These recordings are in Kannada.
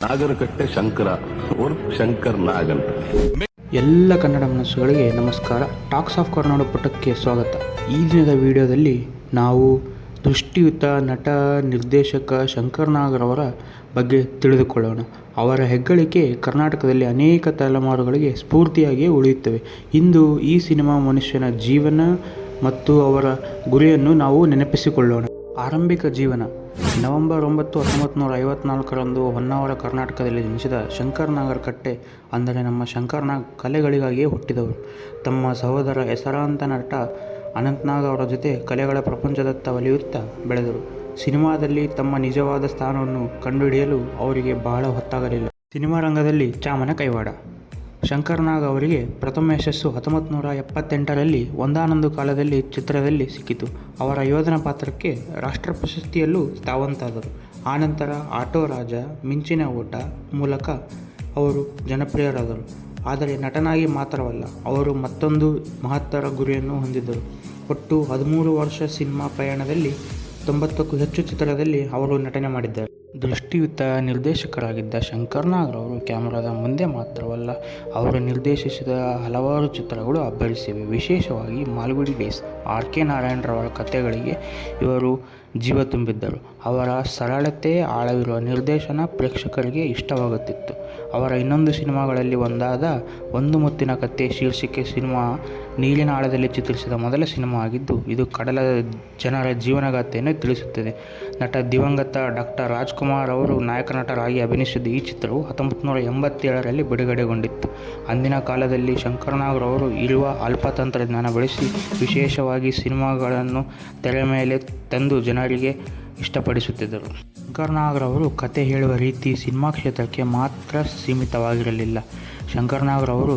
ನಾಗರಕಟ್ಟೆ ಶಂಕರ ಉರ್ಫ್ ಶಂಕರ್ ನಾಗನ್. ಎಲ್ಲ ಕನ್ನಡ ಮನಸ್ಸುಗಳಿಗೆ ನಮಸ್ಕಾರ. ಟಾಕ್ಸ್ ಆಫ್ ಕರ್ನಾಟಕ ಪುಟಕ್ಕೆ ಸ್ವಾಗತ. ಈ ದಿನದ ವಿಡಿಯೋದಲ್ಲಿ ನಾವು ದೃಷ್ಟಿಯುತ ನಟ ನಿರ್ದೇಶಕ ಶಂಕರ್ ನಾಗ್ ಅವರ ಬಗ್ಗೆ ತಿಳಿದುಕೊಳ್ಳೋಣ. ಅವರ ಹೆಗ್ಗಳಿಕೆ ಕರ್ನಾಟಕದಲ್ಲಿ ಅನೇಕ ತಲೆಮಾರುಗಳಿಗೆ ಸ್ಫೂರ್ತಿಯಾಗಿಯೇ ಉಳಿಯುತ್ತವೆ. ಇಂದು ಈ ಸಿನಿಮಾ ಮನುಷ್ಯನ ಜೀವನ ಮತ್ತು ಅವರ ಗುರಿಯನ್ನು ನಾವು ನೆನಪಿಸಿಕೊಳ್ಳೋಣ. ಆರಂಭಿಕ ಜೀವನ. ನವೆಂಬರ್ 9, 1954ರಂದು ಹೊನ್ನಾವರ, ಕರ್ನಾಟಕದಲ್ಲಿ ಜನಿಸಿದ ಶಂಕರ್ ನಾಗರಕಟ್ಟೆ ಅಂದರೆ ನಮ್ಮ ಶಂಕರ್ ನಾಗ್ ಕಲೆಗಳಿಗಾಗಿಯೇ ಹುಟ್ಟಿದವರು. ತಮ್ಮ ಸಹೋದರ ಹೆಸರಾಂತ ನಟ ಅನಂತ್ ನಾಗ್ ಅವರ ಜೊತೆ ಕಲೆಗಳ ಪ್ರಪಂಚದತ್ತ ಒಲಿಯುತ್ತಾ ಬೆಳೆದರು. ಸಿನಿಮಾದಲ್ಲಿ ತಮ್ಮ ನಿಜವಾದ ಸ್ಥಾನವನ್ನು ಕಂಡುಹಿಡಿಯಲು ಅವರಿಗೆ ಬಹಳ ಹೊತ್ತಾಗಲಿಲ್ಲ. ಸಿನಿಮಾ ರಂಗದಲ್ಲಿ ಚಾಮನ ಕೈವಾಡ. ಶಂಕರ್ ನಾಗ್ ಅವರಿಗೆ ಪ್ರಥಮ ಯಶಸ್ಸು 1978ರಲ್ಲಿ ಒಂದಾನೊಂದು ಕಾಲದಲ್ಲಿ ಚಿತ್ರದಲ್ಲಿ ಸಿಕ್ಕಿತು. ಅವರ ಯೋಧನ ಪಾತ್ರಕ್ಕೆ ರಾಷ್ಟ್ರ ಪ್ರಶಸ್ತಿಯಲ್ಲೂ ತಾವಂತಾದರು. ಆನಂತರ ಆಟೋ ರಾಜ, ಮಿಂಚಿನ ಓಟ ಮೂಲಕ ಅವರು ಜನಪ್ರಿಯರಾದರು. ಆದರೆ ನಟನಾಗಿ ಮಾತ್ರವಲ್ಲ, ಅವರು ಮತ್ತೊಂದು ಮಹತ್ತರ ಗುರಿಯನ್ನು ಹೊಂದಿದ್ದರು. ಒಟ್ಟು 13 ವರ್ಷ ಸಿನಿಮಾ ಪಯಣದಲ್ಲಿ 90ಕ್ಕೂ ಹೆಚ್ಚು ಚಿತ್ರದಲ್ಲಿ ಅವರು ನಟನೆ ಮಾಡಿದ್ದಾರೆ. ದೃಷ್ಟಿಯುತ ನಿರ್ದೇಶಕರಾಗಿದ್ದ ಶಂಕರ್ ನಾಗ್ ಅವರು ಕ್ಯಾಮರಾದ ಮುಂದೆ ಮಾತ್ರವಲ್ಲ, ಅವರು ನಿರ್ದೇಶಿಸಿದ ಹಲವಾರು ಚಿತ್ರಗಳು ಅಬ್ಬರಿಸಿವೆ. ವಿಶೇಷವಾಗಿ ಮಾಲ್ಗುಡಿ ಡೇಸ್, ಆರ್.ಕೆ. ನಾರಾಯಣರವರ ಕಥೆಗಳಿಗೆ ಇವರು ಜೀವ ತುಂಬಿದ್ದರು. ಅವರ ಸರಳತೆ, ಆಳವಿರುವ ನಿರ್ದೇಶನ ಪ್ರೇಕ್ಷಕರಿಗೆ ಇಷ್ಟವಾಗುತ್ತಿತ್ತು. ಅವರ ಇನ್ನೊಂದು ಸಿನಿಮಾಗಳಲ್ಲಿ ಒಂದಾದ ಒಂದು ಮುತ್ತಿನ ಕಥೆ ಶೀರ್ಷಿಕೆ ಸಿನಿಮಾ ನೀರಿನ ಆಳದಲ್ಲಿ ಚಿತ್ರಿಸಿದ ಮೊದಲ ಸಿನಿಮಾ ಆಗಿದ್ದು, ಇದು ಕಡಲ ಜನರ ಜೀವನಗಾಥೆಯನ್ನು ತಿಳಿಸುತ್ತದೆ. ನಟ ದಿವಂಗತ ಡಾ. ರಾಜ್ಕುಮಾರ್ ಅವರು ನಾಯಕ ನಟರಾಗಿ ಅಭಿನಯಿಸಿದ ಈ ಚಿತ್ರವು 1987ರಲ್ಲಿ ಬಿಡುಗಡೆಗೊಂಡಿತ್ತು. ಅಂದಿನ ಕಾಲದಲ್ಲಿ ಶಂಕರ್ ನಾಗ್ ಅವರು ಇರುವ ಅಲ್ಪ ತಂತ್ರಜ್ಞಾನ ಬಳಸಿ ವಿಶೇಷವಾಗಿ ಸಿನಿಮಾಗಳನ್ನು ತೆರೆ ಮೇಲೆ ತಂದು ಜನರಿಗೆ ಇಷ್ಟಪಡಿಸುತ್ತಿದ್ದರು. ಶಂಕರ್ ನಾಗ್ ಅವರು ಕತೆ ಹೇಳುವ ರೀತಿ ಸಿನಿಮಾ ಕ್ಷೇತ್ರಕ್ಕೆ ಮಾತ್ರ ಸೀಮಿತವಾಗಿರಲಿಲ್ಲ. ಶಂಕರ್ ನಾಗ್ ಅವರು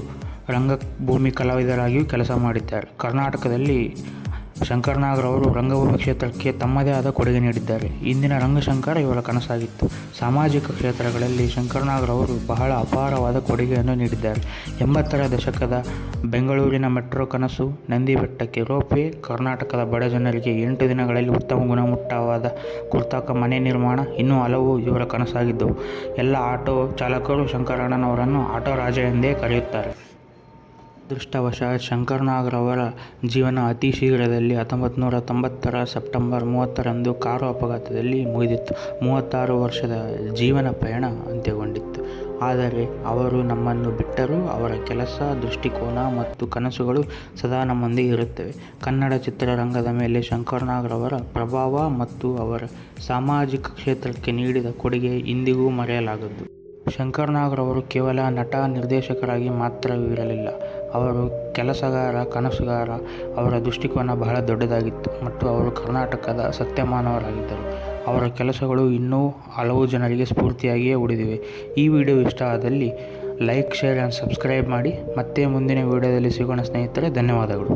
ರಂಗಭೂಮಿ ಕಲಾವಿದರಾಗಿಯೂ ಕೆಲಸ ಮಾಡಿದ್ದಾರೆ. ಕರ್ನಾಟಕದಲ್ಲಿ ಶಂಕರ್ ನಾಗ್ ಅವರು ರಂಗಭೂಮಿ ಕ್ಷೇತ್ರಕ್ಕೆ ತಮ್ಮದೇ ಆದ ಕೊಡುಗೆ ನೀಡಿದ್ದಾರೆ. ಇಂದಿನ ರಂಗಶಂಕರ ಇವರ ಕನಸಾಗಿತ್ತು. ಸಾಮಾಜಿಕ ಕ್ಷೇತ್ರಗಳಲ್ಲಿ ಶಂಕರ್ ನಾಗ್ ಅವರು ಬಹಳ ಅಪಾರವಾದ ಕೊಡುಗೆಯನ್ನು ನೀಡಿದ್ದಾರೆ. 80ರ ದಶಕದ ಬೆಂಗಳೂರಿನ ಮೆಟ್ರೋ ಕನಸು, ನಂದಿ ಬೆಟ್ಟಕ್ಕೆ ರೋಪ್ವೇ, ಕರ್ನಾಟಕದ ಬಡ ಜನರಿಗೆ 8 ದಿನಗಳಲ್ಲಿ ಉತ್ತಮ ಗುಣಮಟ್ಟವಾದ ಕೃತಕ ಮನೆ ನಿರ್ಮಾಣ, ಇನ್ನೂ ಹಲವು ಇವರ ಕನಸಾಗಿದ್ದವು. ಎಲ್ಲ ಆಟೋ ಚಾಲಕರು ಶಂಕರ್ ಅಣ್ಣನವರನ್ನು ಆಟೋ ರಾಜ ಎಂದೇ ಕರೆಯುತ್ತಾರೆ. ಅದೃಷ್ಟವಶಾತ್ ಶಂಕರ್ ನಾಗ್ ಅವರ ಜೀವನ ಅತಿ ಶೀಘ್ರದಲ್ಲಿ 1990ರ ಸೆಪ್ಟೆಂಬರ್ 30ರಂದು ಕಾರು ಅಪಘಾತದಲ್ಲಿ ಮುಗಿದಿತ್ತು. 36 ವರ್ಷದ ಜೀವನ ಪಯಣ ಅಂತ್ಯಗೊಂಡಿತ್ತು. ಆದರೆ ಅವರು ನಮ್ಮನ್ನು ಬಿಟ್ಟರೂ ಅವರ ಕೆಲಸ, ದೃಷ್ಟಿಕೋನ ಮತ್ತು ಕನಸುಗಳು ಸದಾ ನಮ್ಮೊಂದಿಗೆ ಇರುತ್ತವೆ. ಕನ್ನಡ ಚಿತ್ರರಂಗದ ಮೇಲೆ ಶಂಕರ್ ನಾಗ್ ಅವರ ಪ್ರಭಾವ ಮತ್ತು ಅವರ ಸಾಮಾಜಿಕ ಕ್ಷೇತ್ರಕ್ಕೆ ನೀಡಿದ ಕೊಡುಗೆ ಇಂದಿಗೂ ಮರೆಯಲಾಗದು. ಶಂಕರ್ ನಾಗ್ ಅವರು ಕೇವಲ ನಟ, ನಿರ್ದೇಶಕರಾಗಿ ಮಾತ್ರವಿರಲಿಲ್ಲ. ಅವರು ಕೆಲಸಗಾರ, ಕನಸುಗಾರ. ಅವರ ದೃಷ್ಟಿಕೋನ ಬಹಳ ದೊಡ್ಡದಾಗಿತ್ತು ಮತ್ತು ಅವರು ಕರ್ನಾಟಕದ ಸತ್ಯಮಾನವರಾಗಿದ್ದರು. ಅವರ ಕೆಲಸಗಳು ಇನ್ನೂ ಹಲವು ಜನರಿಗೆ ಸ್ಫೂರ್ತಿಯಾಗಿಯೇ ಉಳಿದಿವೆ. ಈ ವಿಡಿಯೋ ಇಷ್ಟ ಆದಲ್ಲಿ ಲೈಕ್, ಶೇರ್ ಆ್ಯಂಡ್ ಸಬ್ಸ್ಕ್ರೈಬ್ ಮಾಡಿ. ಮತ್ತೆ ಮುಂದಿನ ವಿಡಿಯೋದಲ್ಲಿ ಸಿಗೋಣ ಸ್ನೇಹಿತರೆ. ಧನ್ಯವಾದಗಳು.